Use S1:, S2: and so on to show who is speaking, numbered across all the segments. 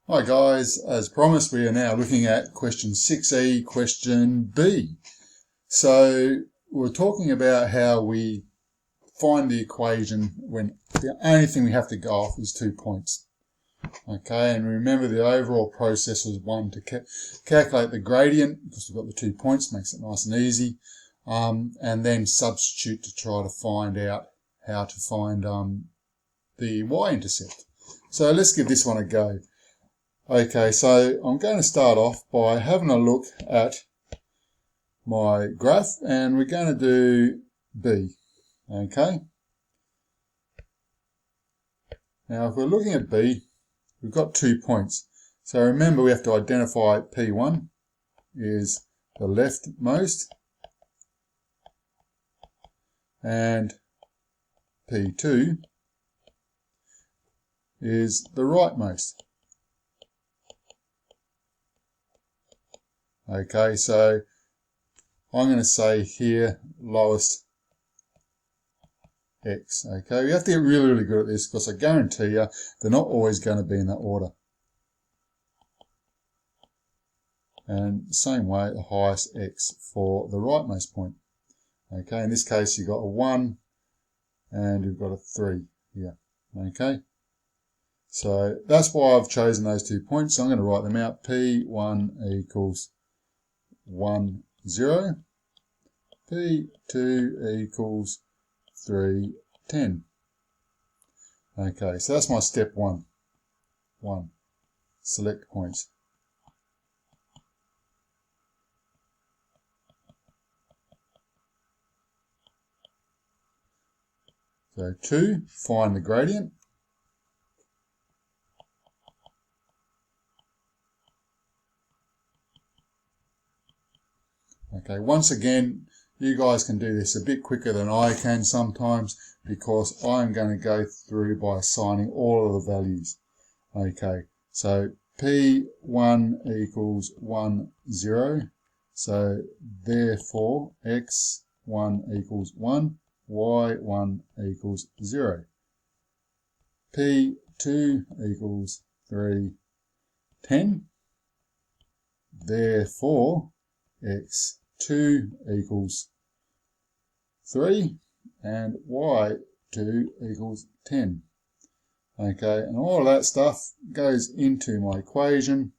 S1: Hi guys, as promised we are now looking at question 6e, question B. So we're talking about how we find the equation when the only thing we have to go off is 2 points. Okay, and remember the overall process was one to calculate the gradient because we've got the 2 points, makes it nice and easy, and then substitute to try to find out how to find the y-intercept. So let's give this one a go. Okay, so I'm going to start off by having a look at my graph and we're going to do B. Okay. Now if we're looking at B, we've got 2 points. So remember we have to identify P1 is the leftmost and P2 is the rightmost. Okay, so I'm going to say here lowest x. Okay, we have to get really good at this because I guarantee you they're not always going to be in that order. And same way, the highest x for the rightmost point. Okay, in this case you've got a 1 and you've got a 3 here. Okay, so that's why I've chosen those 2 points. So I'm going to write them out. P1 equals 1, 0. P2 equals 3, 10. Okay, so that's my step 1. Select points. So 2, find the gradient. Okay, once again, you guys can do this a bit quicker than I can sometimes because I'm going to go through by assigning all of the values. Okay, so P1 equals 1, 0. So therefore, x1 equals 1, y1 equals 0. P2 equals 3, 10. Therefore, x2 equals 3 and y2 equals 10. Okay, and all of that stuff goes into my equation.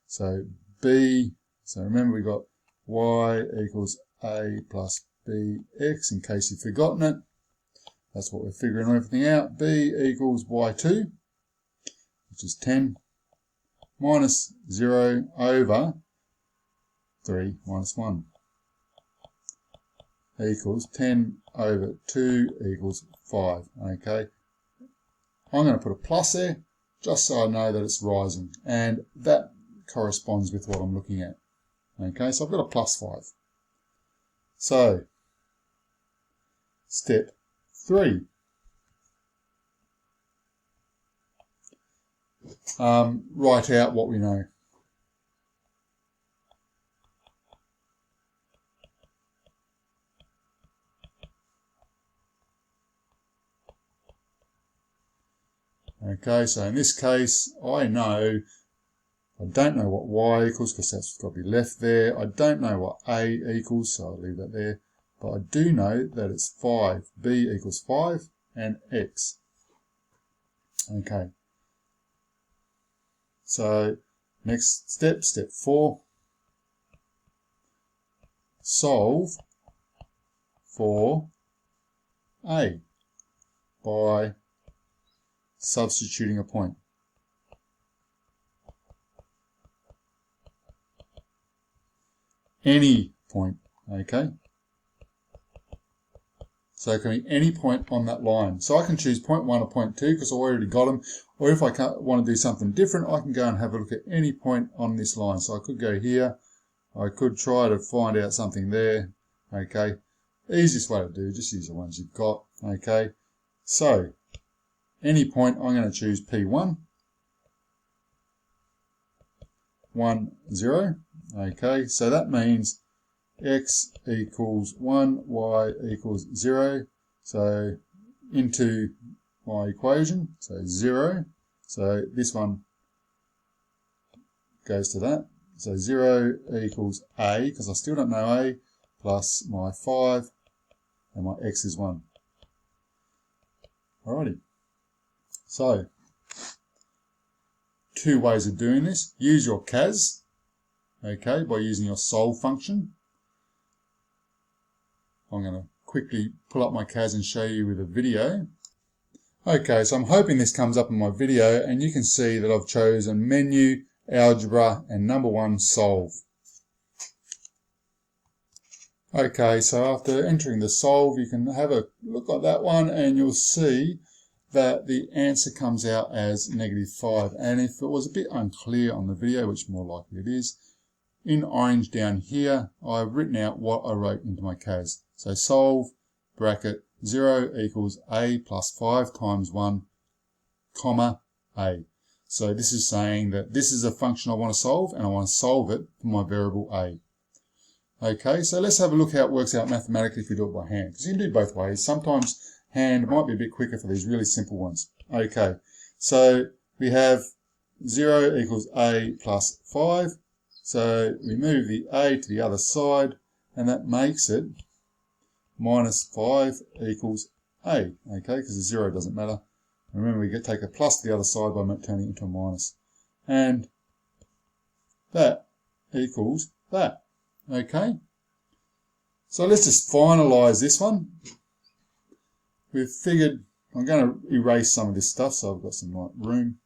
S1: So b, so remember we got y equals a plus bx in case you've forgotten it. That's what we're figuring everything out. B equals y2, which is 10, minus 0 over 3 minus 1 equals 10 over 2 equals 5. Okay, I'm going to put a plus there just so I know that it's rising, and that corresponds with what I'm looking at. Okay, so I've got a plus 5. So step 3, write out what we know. Okay, so in this case, I don't know what y equals because that's got to be left there. I don't know what a equals, so I'll leave that there. But I do know that it's 5. B equals 5 and x. Okay. So next step, step 4. Solve for a by substituting a point. Any point, okay? So it can be any point on that line. So I can choose point 1 or point 2 because I already got them. Or if I want to do something different, I can go and have a look at any point on this line. So I could go here. I could try to find out something there. Okay. Easiest way to do, just use the ones you've got. Okay. So any point, I'm going to choose P1. 1, 0. Okay, so that means x equals 1, y equals 0. So into my equation, so 0. So this one goes to that. So 0 equals a, because I still don't know a, plus my 5, and my x is 1. Alrighty. So, two ways of doing this. Use your CAS, okay, by using your solve function. I'm going to quickly pull up my CAS and show you with a video. Okay, so I'm hoping this comes up in my video and you can see that I've chosen menu, algebra, and number 1, solve. Okay, so after entering the solve, you can have a look at that one and you'll see that the answer comes out as -5. And if it was a bit unclear on the video, which more likely it is, in orange down here, I've written out what I wrote into my CAS. So solve, bracket, 0 equals a plus 5 times 1, comma, a. So this is saying that this is a function I want to solve, and I want to solve it for my variable a. Okay, so let's have a look how it works out mathematically if you do it by hand. Because you can do it both ways. Sometimes hand might be a bit quicker for these really simple ones. Okay, so we have 0 equals a plus 5. So we move the a to the other side, and that makes it -5 equals a. Okay, because the 0 doesn't matter. Remember, we take a plus to the other side by turning it into a minus. And that equals that. Okay, so let's just finalize this one. We've figured, I'm going to erase some of this stuff so I've got some like room.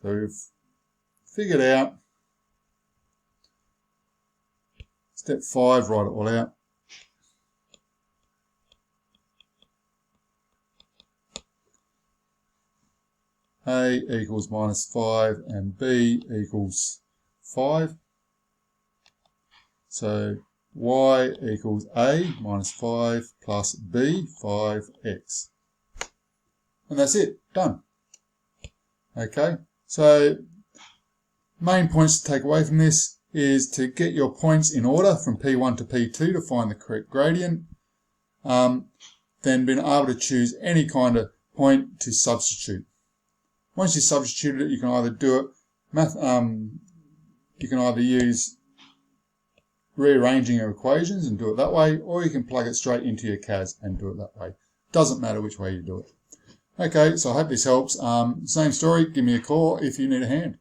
S1: So we've figured out step 5, write it all out. A equals -5 and B equals 5. So y equals a minus 5 plus b, 5x. And that's it, done. Okay, so main points to take away from this is to get your points in order from P1 to P2 to find the correct gradient. Then being able to choose any kind of point to substitute. Once you substitute it, you can either do it, you can either use rearranging your equations and do it that way, or you can plug it straight into your CAS and do it that way. Doesn't matter which way you do it. Okay, so I hope this helps. Same story, give me a call if you need a hand.